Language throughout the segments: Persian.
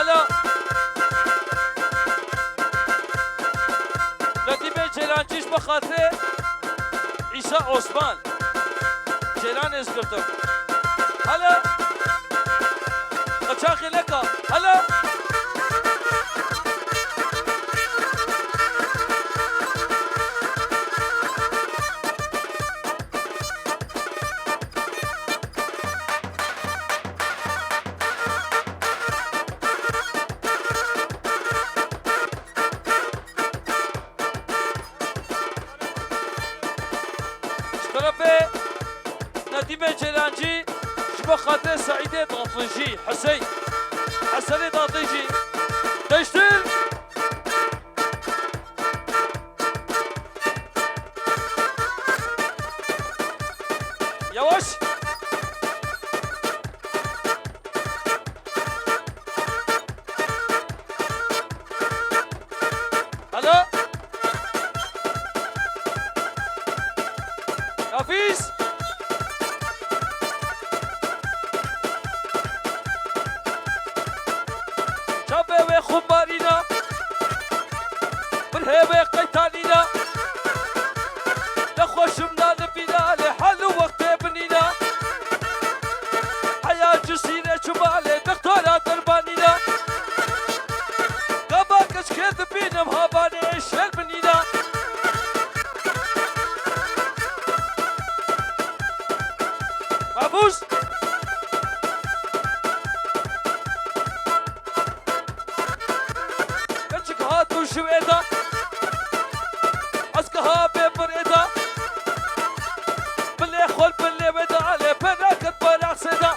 هلا ندیمه جیلانجیش بخاطر عیسی عثمان جیلان اسکرتم هلا قچاقی لکا هلا طرفه ندیم جلانجی شبه خاطر سعیده داطنجی حسن داطنجی دشتر یواش هلا نفیس شبه و خمارینا بالهبه قیتانینا نخوشم نال بینال حل وقت بنینا حیا جسینه چماله دکتورا دربانینا قبا کشکت بینم هابانه شل بنینا محبوس كنشك هاتو شويدا اسكها ببريدا باللي خول باللي بدا علي بناكت بلاغ سيدا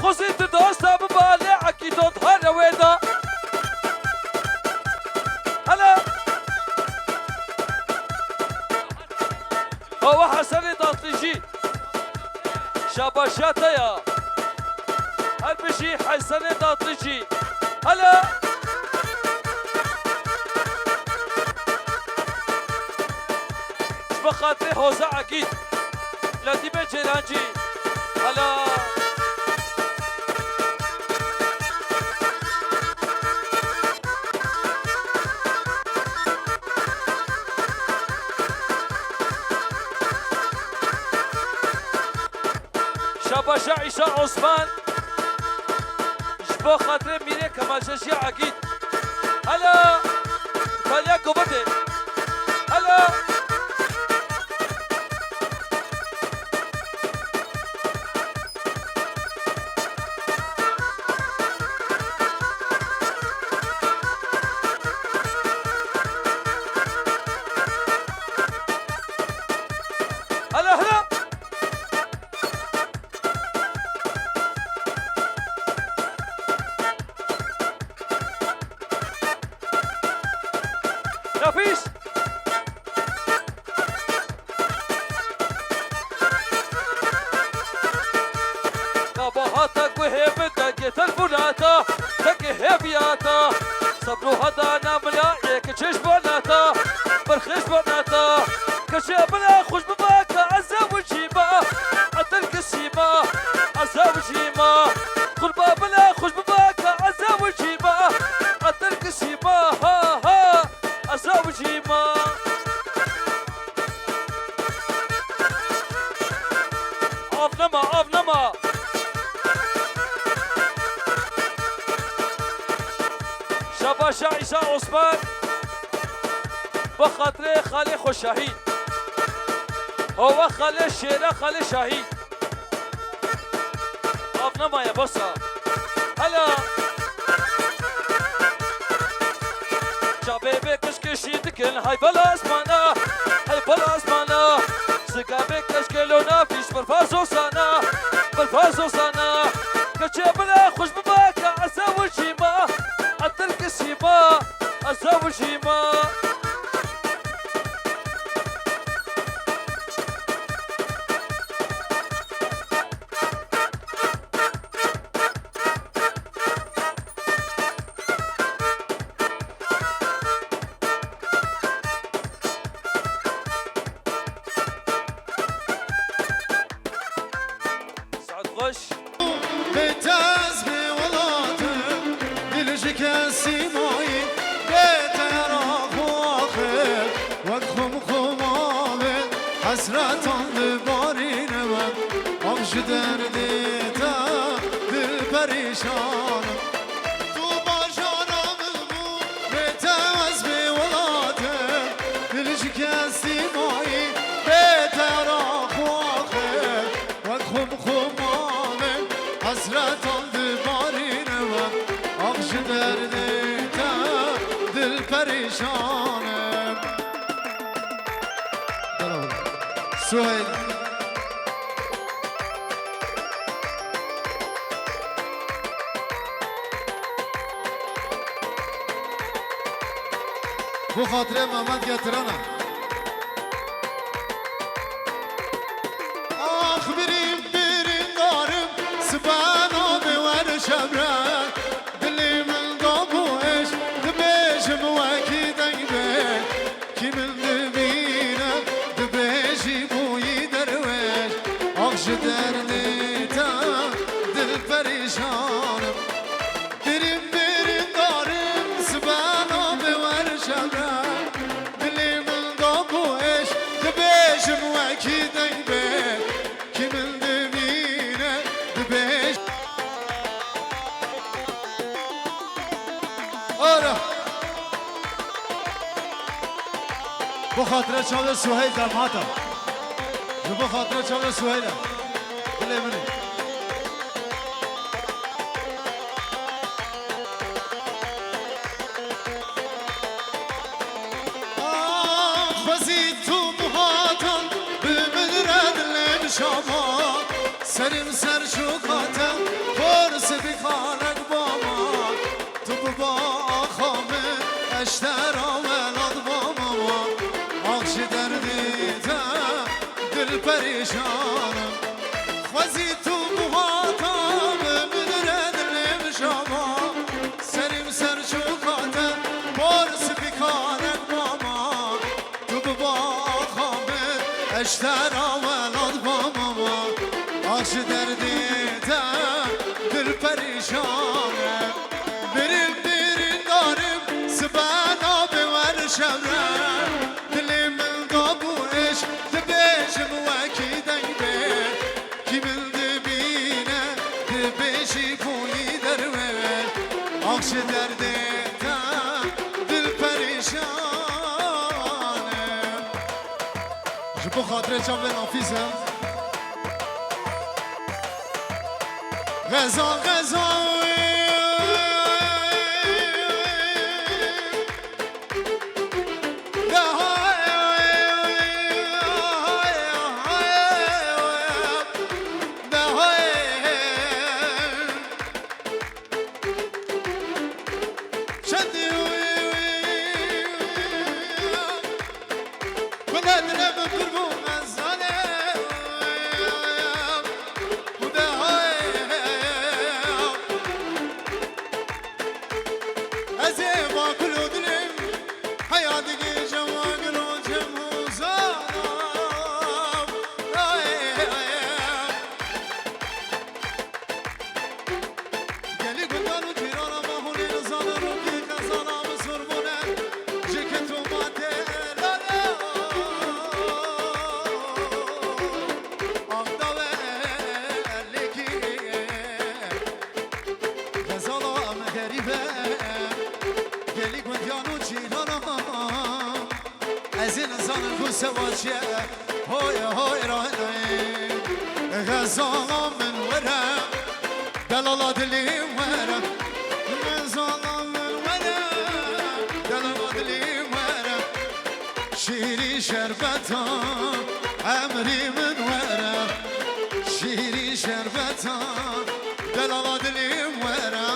خزيت دوستا ببالي عكيدو ظهر ويدا هلا هو حسن داطلجي شاباشاتا يا هالبشي حسن داطلجي هلا بخاطري هوزا عقيد لديمة جيلانجي هلا شاباشا عيسى عثمان جبو خاطري ميري كمال شاشي عقيد هلا تاليا كوبتي هلا هلا هلا نفيس كابوهاتا كوهيبتا تلفوناتا تكهيبياتا صبرو هدانا ملايك تشش بناتا برخش بناتا كشابنا خوش بباكا عزا وجيما عطلك السيما عزا وجيما قربا بلا خوش بباكا عزا وجيما عطلك السيما ها ها عزا وجيما عفنما شاباشا عيسى عثمان بخاطر خالي خوش شهيد هو خالي شيرا خالي شهيد عفنما يا بصا هلا شبابي كشكشي دكن هاي بلا اسمانا هاي بلا اسمانا سقابي كشكلونا فيش بالفازو سانا بالفازو سانا كشبلا خوش بباكا عزا وجيما عطلك السيما عزا وجيما سعد غش بتاز بولاد حسرتان بارین من آخش دردی تا دل پریشانم تو باشانم بو بتوز به ولاتم دل شکستی مایی بهتر آخواخه و خمامه حسرتان بارین من آخش دردی تا دل پریشانم سهيل بو خاطر محمد گترانم آخ بریم دارم سبانا بور شبرن دلی من دابوش دبیشم وکی دنگ به کی من دبینم دبیشی بوی دروش آخش دردی تا دل پریشانم بریم دارم سبانا بور شبرن دلی من دابوش دبیشم وکی دنگ به کی من دبینم دبیش آره بو خاطر چاول سهيل دماتم بو خاطر چاول سهيل بله منی خوزی تو موهاتم بمدرد لن شما سرم سر شکاتم پرس بخانک باما تو بابا آخامه اشتر آملاد باما آخش دردی تا دل پریشانم خوزی تو موهاتم بمدرد لن شما سرم سر شکاتم پرس بخانک باما تو بابا آخامه اشتر آملاد باما آخش دردی تا دل پریشانم بریم دارم سبانا بور شبرن دلی من دابوش دبیشم وکی دنگ به کی من دبینه دبیشی پوی دروش آخش دردی تا دل پریشانم جبو خاطر چاول نافیزم غزا سواشيا هوي راهي غزالة من ورا دلالة دلي ورا غزالة من ورا دلالة دلي ورا شيري شربتا عمري من ورا شيري شربتا دلالة دلي ورا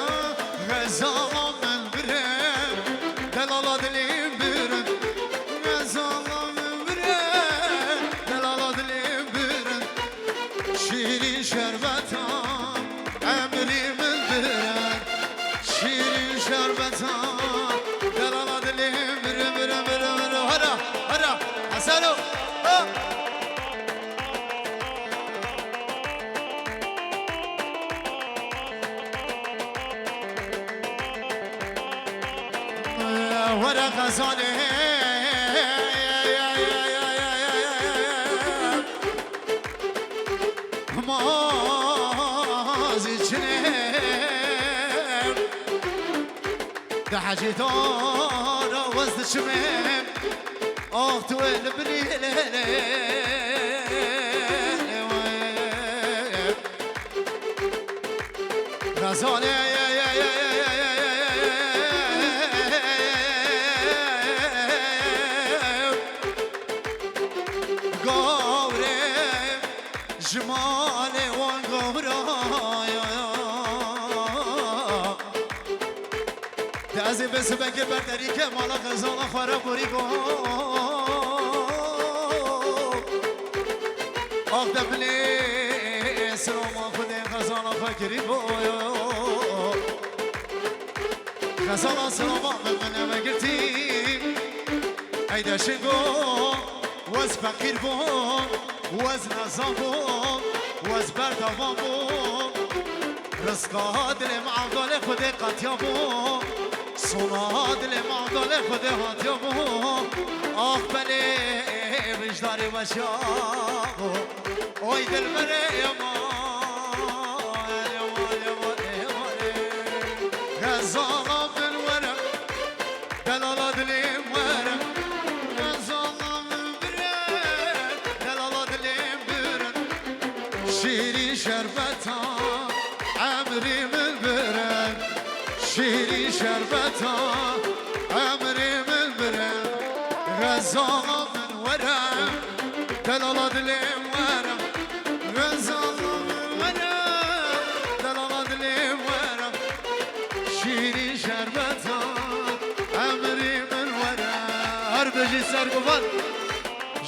غزالة من برا دلالة دلي برا غزالة شیرین شربتان امری من برن شیرین شربتان دلال دلیم بره هرا حسنو ورا غزاله ده حاجتانا وزد شمم آخ تو البني غزالي جمالي وانقبرايا دازي بس بكر بردريك مالا غزالا خراب وريقو آخ دبلي سلام خودي غزالا فكري بويا غزالا سلام من بگرتي ايدا شنگو وز فقير بون وز نظام بون وز بردوان بون رزقا دل معدال خود قطیا بون سونا دل معدال خود هاتیا بون آخ بله وجدار وشاقو اوی دل بره غزالا من ورم دلالا دلیم ورم شيري شربتا عمري من برن شيري شربتا عمري من برن غزالة من ورم دلالة دليم ورم غزالة من ورم دلالة دليم ورم شيري شربتا عمري من ورم هربجي سرقوان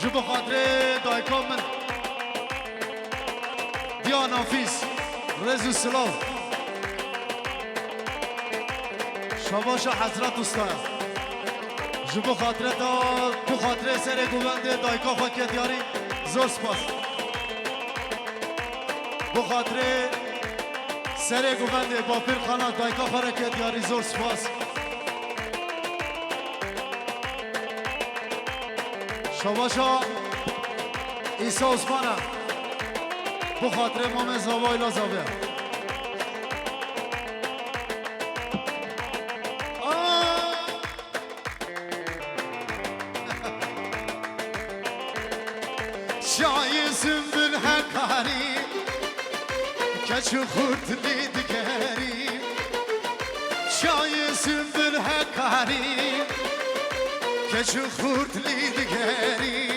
جبو خاطري دايكم من یا نافیس رزو سلام شباش حضرت استاد جبو خاطره داد تو خاطره سر گوونده دایکا خاکی دیاری زور سپاس بو خاطره سر گوونده با پیر خانه دایکا خاکی دیاری زور سپاس شباشا ایسا عثمانه بخاطر امام زاوای لازاویه شای سنبل حکاری کچو خورد لیدگری شای سنبل حکاری کچو خورد لیدگری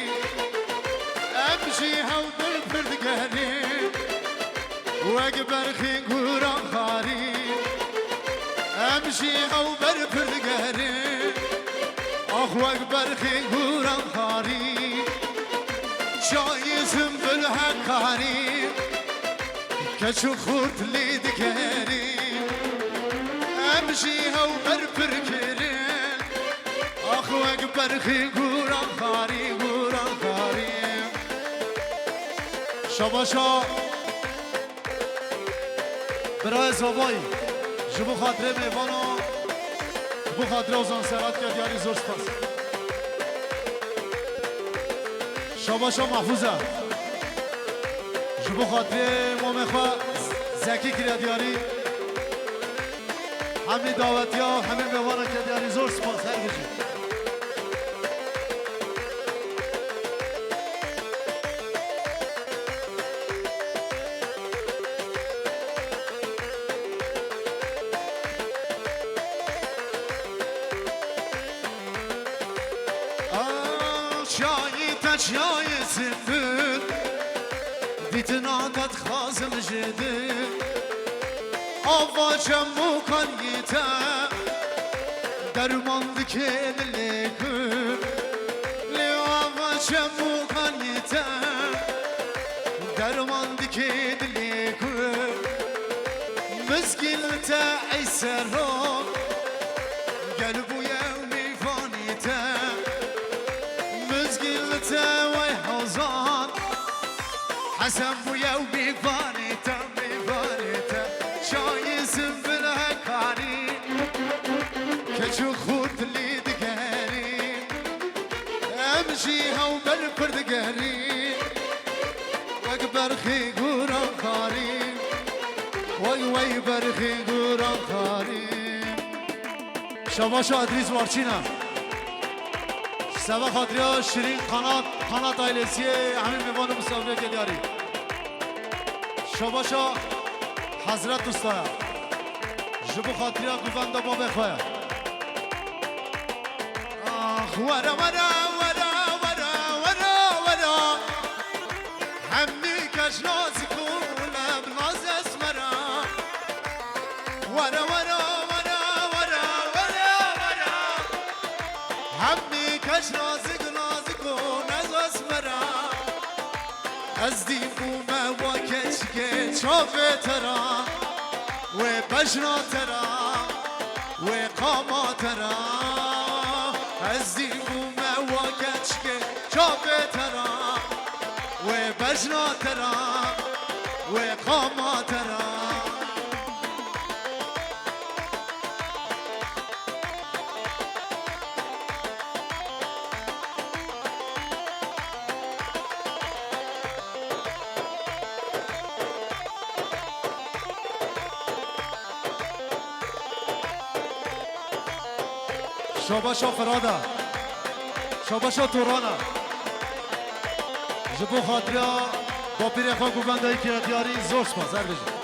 امشي هاو بالبردقاني واقبر خيقورا خاري امشي هاو بالبردقاني اخ واقبر خيقورا خاري شايزم بالهكاري كشو خورت لي دكاني امشي هاو بالبردقاني اخ واقبر خيقورا خاري قورا خاري شباشا برای زوبایی جبو خاطره میوانو جبو خاطره اوزان سرات کرد یاری زور سپاس شباشا محفوظه جبو خاطره مومخوا زکی کرد یاری همین دعوتی ها همین میوانو کرد یاری زور سپاس هر بجی شای سفر دیتناتت خازم جده آواجم مکان یته درمان دکن لیکن لی آواجم مکان یته درمان دکن لیکن مزگیل تا ایسران قلبویا میفانیته وي حوزان حسن بويا وبيفانيتا بيفانيتا شايسم بالهكاري كشو خورت اللي دقاري امشي هاو بالبردقاري واكبر خي قورا خاري وي برخي قورا خاري شباشا ادریس وارچینا سبا خاطریا شیرین قنات آیلسیه همین میوان مسافره که داری شباشا حضرت استایا جبو خاطریا گووندا با بخواه آخ ورا ورا ورا ورا ورا ورا همی کش نازی کنم ناز اسمرا ورا ورا ورا ورا ورا ورا همی کش نازی کن از اسمرا از دیمومه و کچکه چاوه ترا و بجنا ترا و قاما ترا از دیمومه و کچکه چاوه ترا و بجنا ترا و قاما ترا شاباشا فرادا شاباشا تورانا جبو خاطریا با پیر خواه گوبندهی که دیاری زور سپاس هر بجا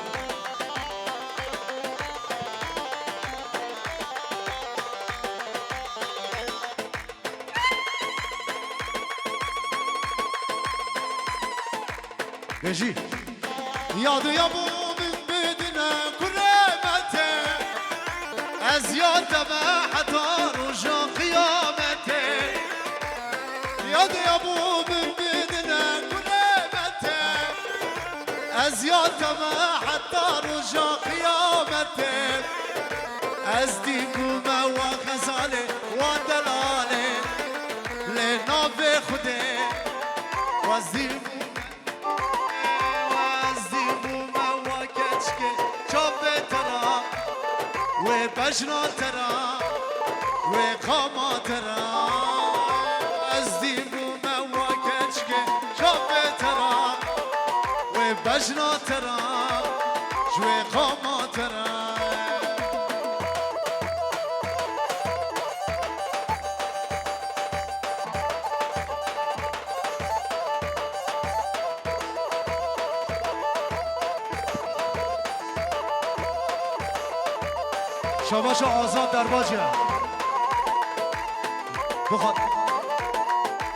بجی یادو یابو من بدنا کرامته از یادم حتی رجا قیامته یادو یابو من بدنا کرامته از یادم حتی رجا قیامته از دیگوم و غزاله و دلاله لناب خوده و از دیگوم بجنا ترا و قاما ترا از دیمومه و کچکه شابه ترا و بجنا ترا و قاما ترا شاباشا آزاد در باجه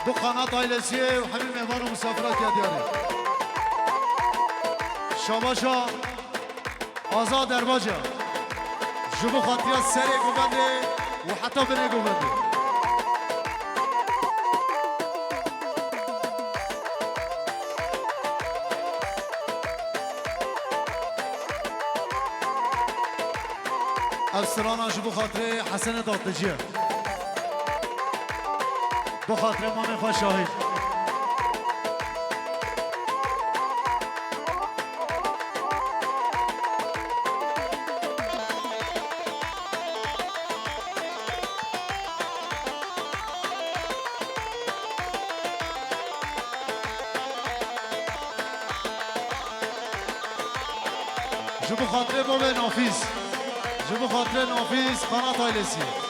دو قنات آیلسیه و همین مهمان و مسافرات که دیاره شاباشا آزاد در باجه جبو خاطریا سر گوبنده و حتی بنه گوبنده افسرانا جبو خاطر حسن دادجیه بو خاطر امام خواه شاهد جبو خاطر باب نافیز جبو خاطر نافیز قنات آیلسی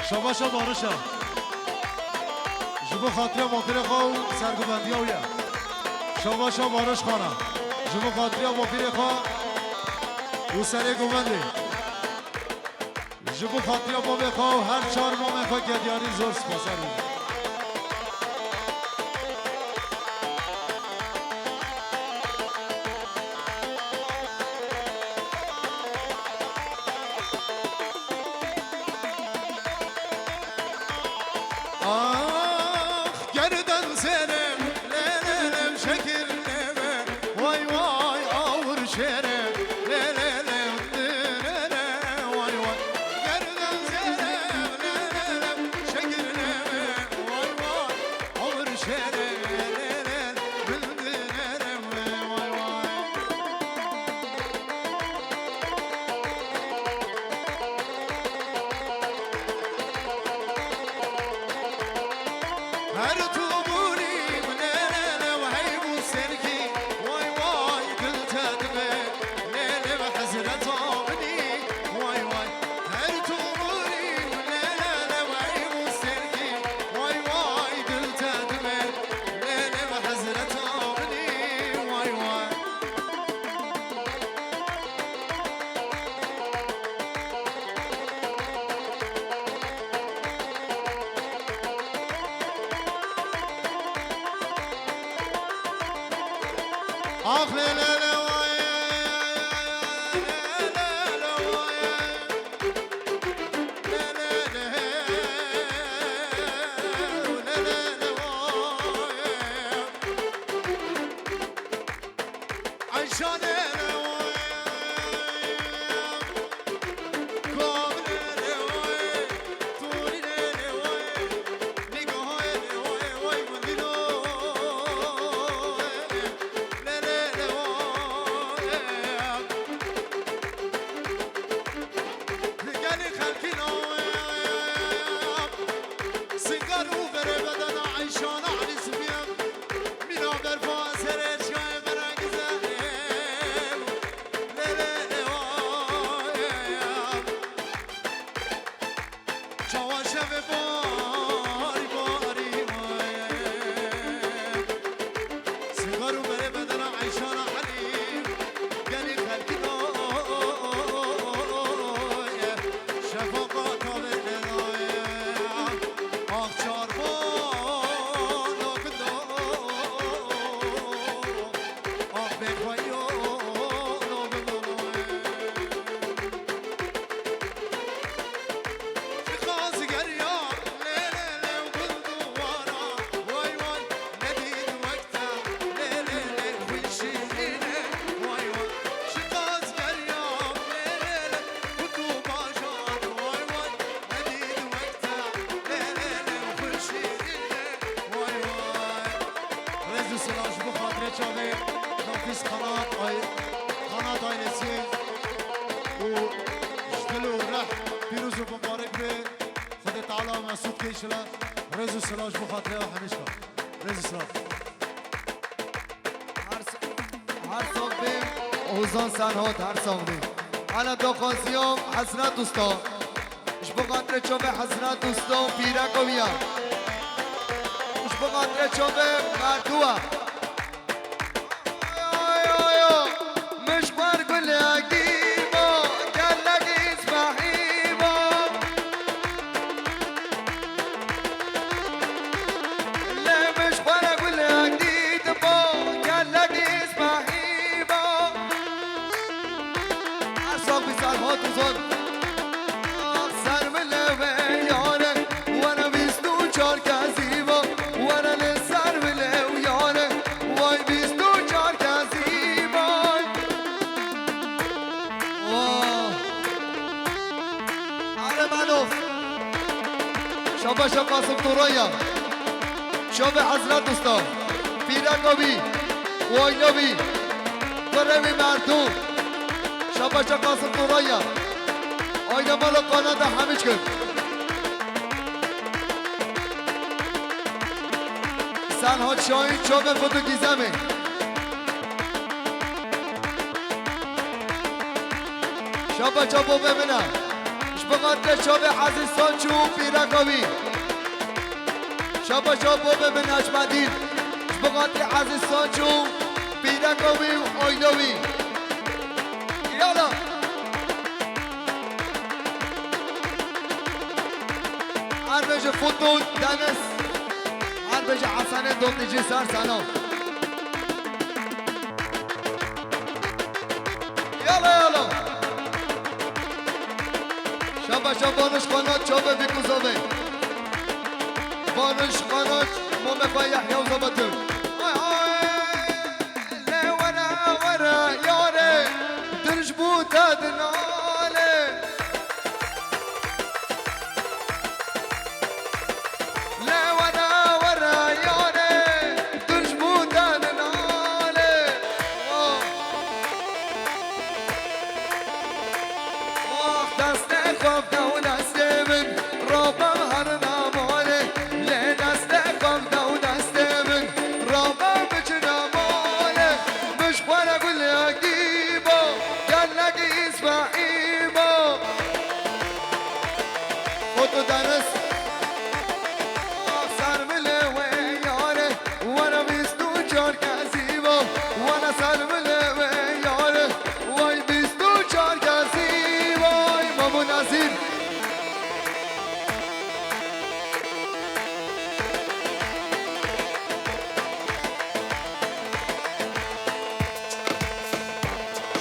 شباشا بارشا جبو خاطر مپیر خواه سرگوبندی هاویه شباشا بارش خانه جبو خاطر مپیر خواه و سر گوبنده جبو خاطر باب خواه هر چار مام خواه گدیاری زور سپاسر بود انا دو خازیام حسنت دوستان اش بقدر چوبه حسنت دوستان پیرک و بیا اش بقدر چوبه مردوه مش بار گل اگیبا گلگ اسمحیبا مش بار گل اگیبا گلگ اسمحیبا عصا بسر ها دوزار سر بله یاره وانا بیستو چار کزیبا وانا لسر بله یاره وای بیستو چار کزیبا آره منوف شابه شا قاسم تورایا شابه حضرت دوستا پیرکابی وای نبی ورمی مردم شابه شا قاسم تورایا آینه مالا قانادا همیش کن سنها شاهین چوبه فوتو گیزمه شابه چوبه ببینم شبقات شوبه عزیزان چو پیرکابی شابه چوبه ببینم اجمدین شبقات عزیزان چو پیرکابی و آینوی یالا عربج فوتو دنس عربج حسن دوتیجی سر سلام یالا یالا شبا بانش قنات چوبه بیکوزوه بانش قنات مومه یحیی و زبطه لا ورا یاره درج بوتا دناله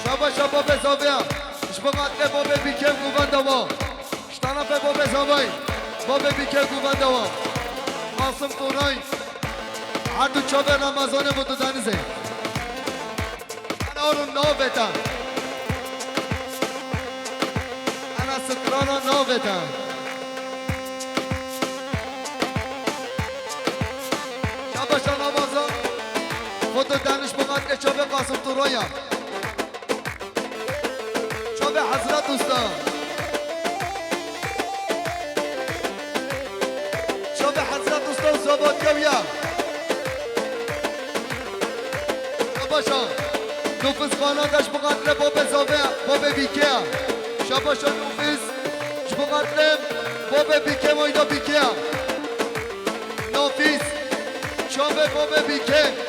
شابا شابا بزاویا شبا قطره بابا بیکم گوبان دوا شتانا به بابا زاوی بابا بیکم گوبان دوا قاسم تورای هر دو چابه رمضان بودو دنزه انا رو ناویتن انا سترانا ناویتن شابا شانا بازا بودو دنش بقدر چابه قاسم تورای چابه حضرت دوستان چابه حضرت دوستان زباد گویا شاباشا نوفز خانادش بقدر باب زاوه باب بیکه شاباشا نوفز بقدر باب بیکه مایدا بیکه نوفز چابه باب بیکه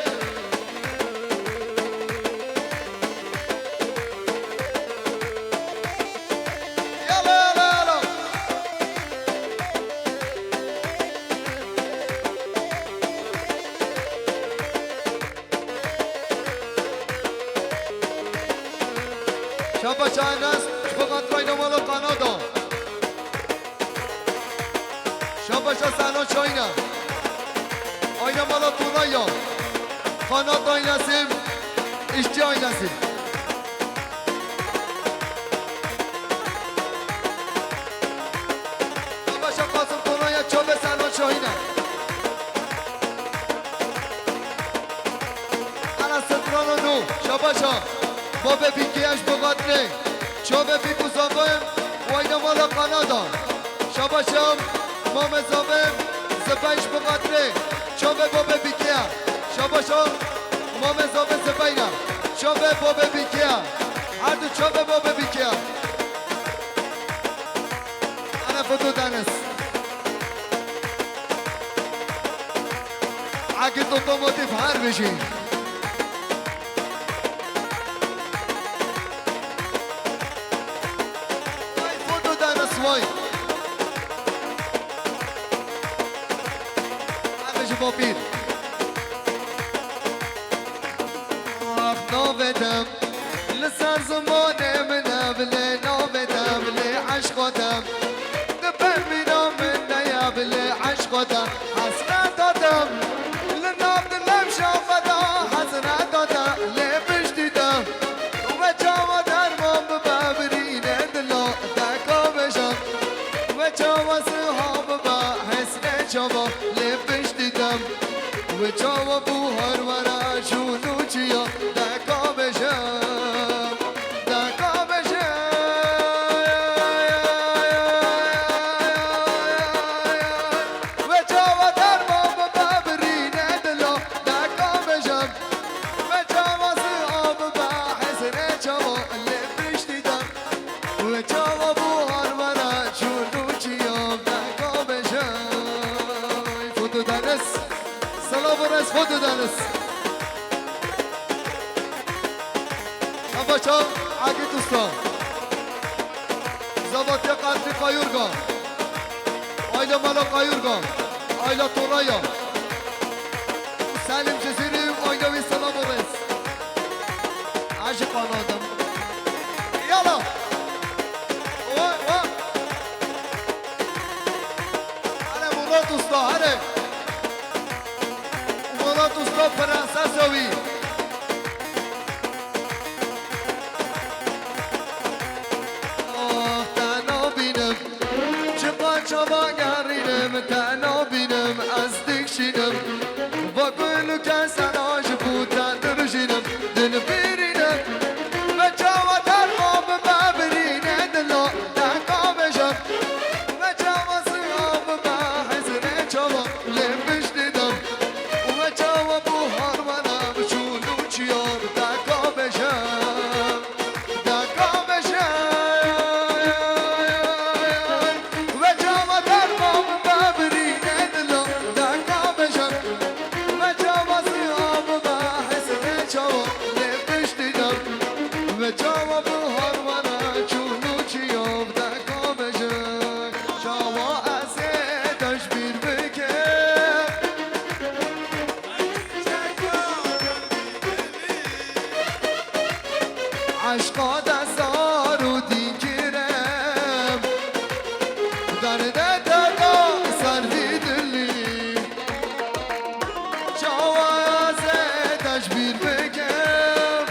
شابا شایناس شبقات راينا مالو قنادا شابا شاسانو شاينا آينا مالو تورايا قنادا آيناسيم اشتي آيناسيم شابا شا قاسم تورايا چوبه سانو شاينا انا سترانو نو شابا شا بابا بیکیش بقدره چوبه بی بوزاویم واینا مالا قنادا شاباشم مام زاویم زبایش بقدره چوبه بابا بیکیا شاباشم مام زاویم زباینا چوبه بابا بیکیا هر دو چوبه بابا بیکیا انا فدو دانس اگه اوتوماتیف هر بشین وای همه با پیر آخ ناودم لسر زمانه من بله ناودم لی عشقاتم دبن بینام من نیا بله عشقاتم حسنت دادم لناب دلم شافدا حسنت دادم لی بشتیدم و جاوا درمان ببرینه دلا دکا بشم و جاوا صحاب با حسن جاوا لی بشتیدم و جاوا بوهر ورا جونو چیا دکا بشم دکا بشم و جاوا درمان ببرینه دلا دکا بشم و جاوا صحاب با حسن جاوا لی بشتیدم و جاوا بوهر ورا جونو چیا دکا بشم فوتو دنس سلام برس فوتو دنس باشم اگه دوستان زباطی قدری قایورگان آیلا مالا قایورگان آیلا تورایا سلیم جزیریم آیلا وی سلام برس عشقان آدم یالا هره مراد دوستا هره مراد دوستا پرنسسوی چابا گرینم تنها بینم از دکشینم با گلو که سناش بودن درشینم دل بیرینم و چاوا در ما ببرینه دلا دکا بشم و چاوا سیاب بحزن چاوا لبش دیدم و چاوا بوهار منم عشقا دستار و دیگرم درد دادا سروی دلی جوازه تشبیر بگم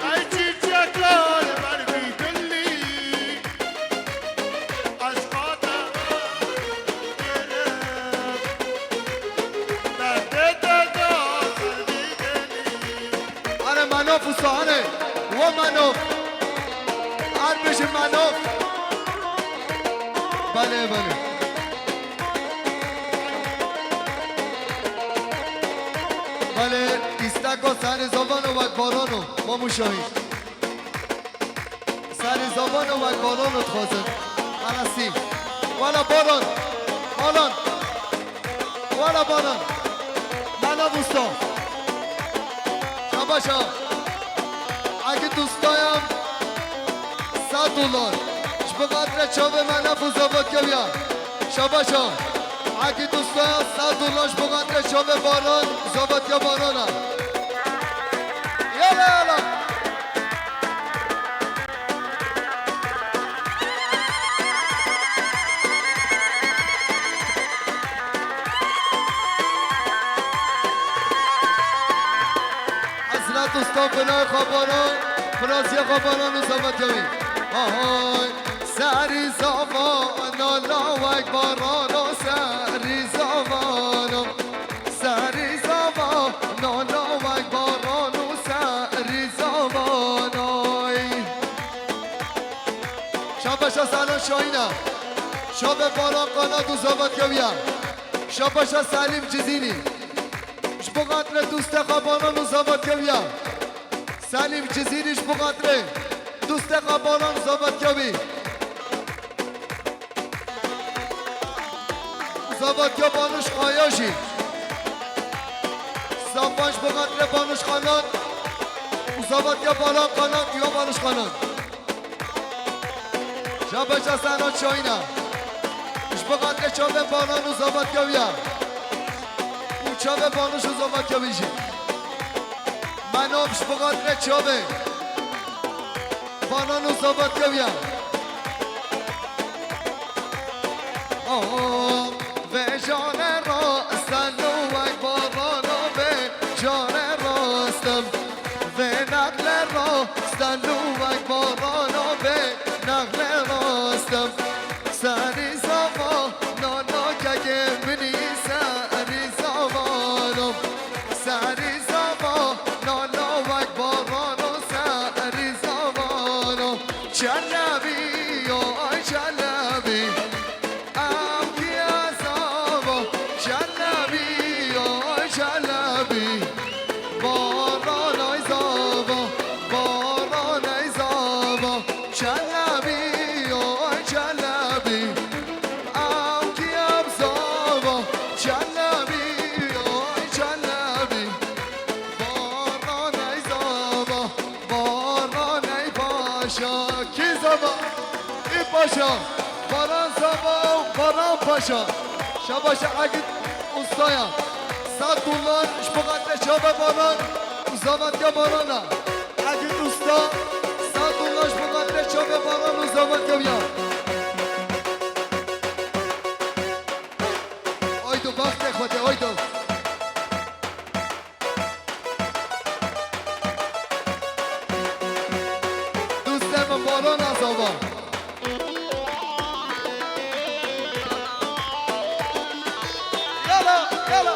ای چیچکلار بروی دلی عشقا درد دادا سروی دلی آره مناف و سانه و مناف هر بشه مناف بله بله بله ایستکا سر زبان و بارانو ما مشاهید سر زبان و بارانو تخوازم عرصی والا باران باران والا باران مناف و شباشا اگه دوست دایم $100 بقدر چاوه من افوزاباد که بیان شباشا اگه دوست دایم $100 بقدر چاوه باران زاباد یا بارانم یالا یالا حضرت استاد بنای خوابانان فرانسیه خوابانان و زبط کمی آهای سری زمان الله اکبران و سری زمان سری زمان الله اکبران و سری زمان شباشا سلام شاینم شب باران قنات و زبط کمیم شباشا سلیم جزینی بقدر دوست قبانان و زبط کبیم سلیم جزیریش بقدر دوست قبانان زبط کبی زبط کبانوش خایاشی صافاش بقدر بانوش خانان زبط کبانان قنات یا بانوش خانان شبش از سنات شاینم اش بقدر چابه بانان و زبط کبیم چابه بانوش و زبط که بیشی من آبش بقدر چابه بانان و زبط که بیم به جان راستن و اکبارانو به جان راستم به نقل راستن و اکبارانو به نقل راستم سری زبا نانا که منی سری زبانم سری زبا نانا و اکبارانو سری زبانم چلبی آی چلبی ام کی ازابا چلبی آی چلبی باران ای زابا باران ای زابا چلبی آی چلبی ام کی ازابا چلبی آی چلبی باران ای زابا باران ای پاشا کی زابا ای پاشا باران زابا باران پاشا شباشا اگه استایم $100 اش بقدر شابه باران زابط که بارانم اگه دوستا $100 اش بقدر شابه باران و زابط که بیان آیدو وقت خواهده آیدو دوستم باران از آبان یالا یالا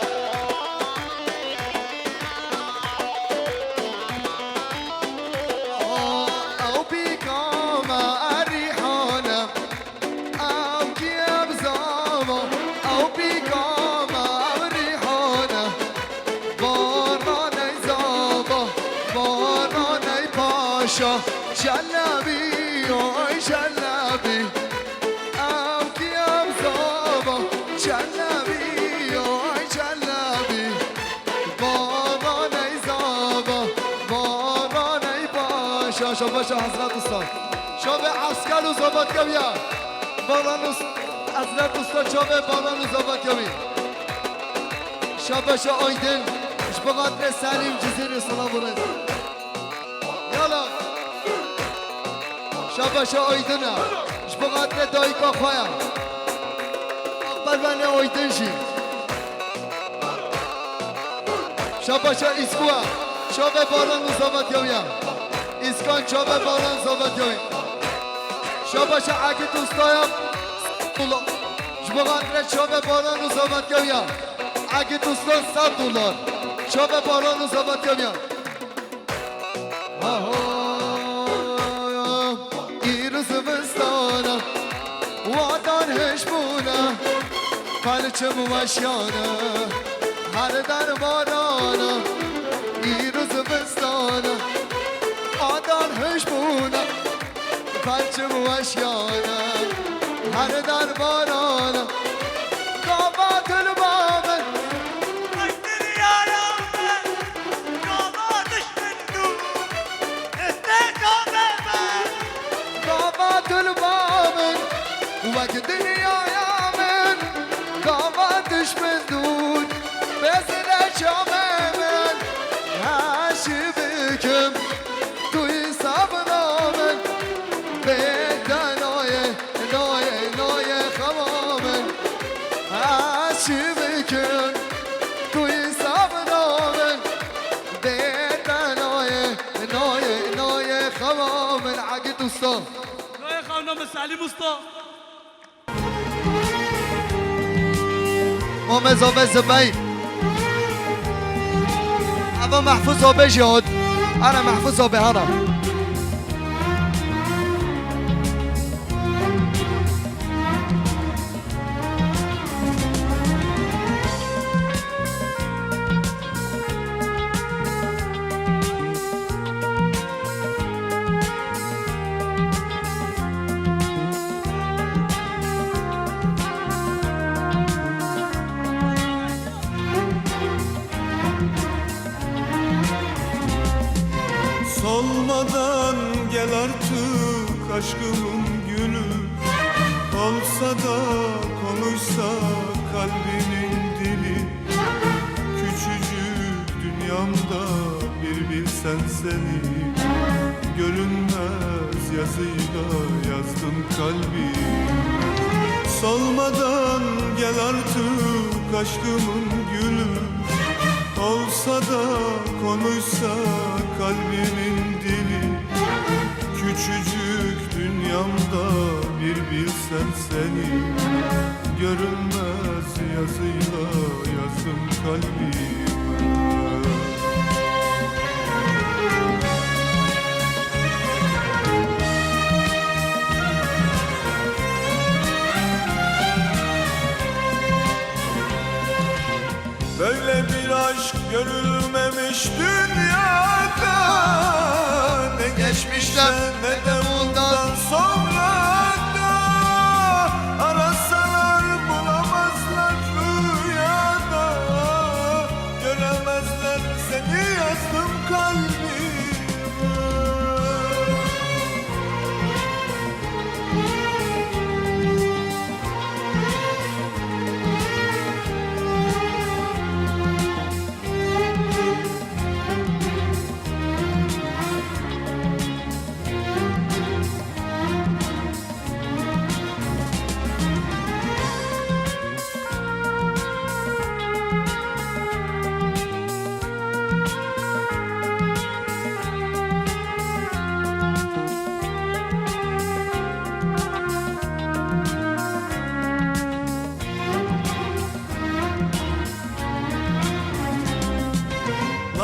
او بیکام اریحانه او کیم زاما او بیکام اریحانه باران ای زابا باران ای پاشا شلبی اوی شلبی او کیم زابا شلبی اوی شلبی باران ای زابا باران ای پاشا شباشا حضرت استاد شب عسکر و زابط کبیه باران حضرت استاد شب باران و زابط کبیه شباشا آیدن اش بقدر سلیم جزیر سلام برد یالا شاباشا آیدنه شبقدر دایکا خوایم اقبل بنه آیدن شی شاباشا ایسکوه شابه باران و زابط یویم ایسکان شابه باران زابط یویم شاباشا اگه دوستایم شبقدر شابه باران و زابط یویم اگه دوستان $100 شابه باران و زابط یویم ایروز بستانه وادان هشمونه پلچه موشیانه هر در بارانه ایروز بستانه وادان هشمونه پلچه موشیانه هر در بارانه قابات البابن البابن وقت دنيا يامن قامتش من دون بزن شامن هاشي بكم توي صبرامن بيتا نوية خوامن هاشي بكم توي صبرامن بيتا نوية خوامن عقد الصف مسالی مستا مامز آبه زبین اما محفوظ آبه جاد انا محفوظ آبه هنا Solmadan gel artık aşkımın gülü Olsa da konuşsa kalbinin dili Küçücük dünyamda bir bilsen seni Görünmez yazıyla yazdım kalbim Solmadan gel artık aşkımın gülü Olsa da konuşsa kalbimin dili Küçücük dünyamda bir bilsen seni Görünmez yazıyla yazdım kalbime Böyle bir aşk görülmemiş dünyada Ne geçmişte ne de bundan sonra da Arasalar bulamazlar rüyada Göremezler seni yazdım kalbime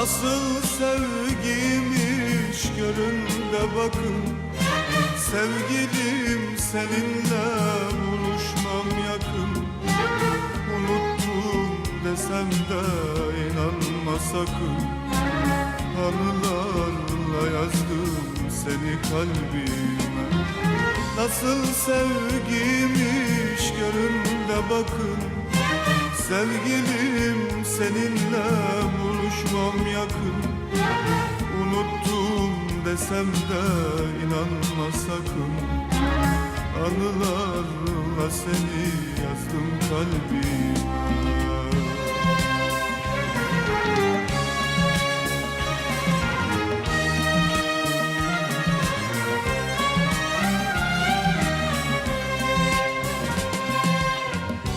Nasıl sevgiymiş görün de bakın Sevgilim seninle buluşmam yakın Unuttum desem de inanma sakın Anılarla yazdım seni kalbime Nasıl sevgiymiş görün de bakın Sevgilim seninle buluşmam yakın Unuttum desem de inanma sakın Anılarla seni yazdım kalbime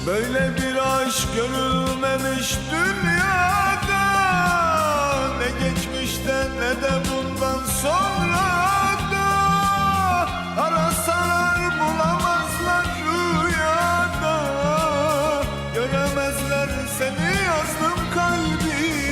Böyle bir aşk görülmemiş dünyada. Ne geçmişte ne de bundan sonra da. Arasalar bulamazlar rüyada. Göremezler seni yazdım kalbime.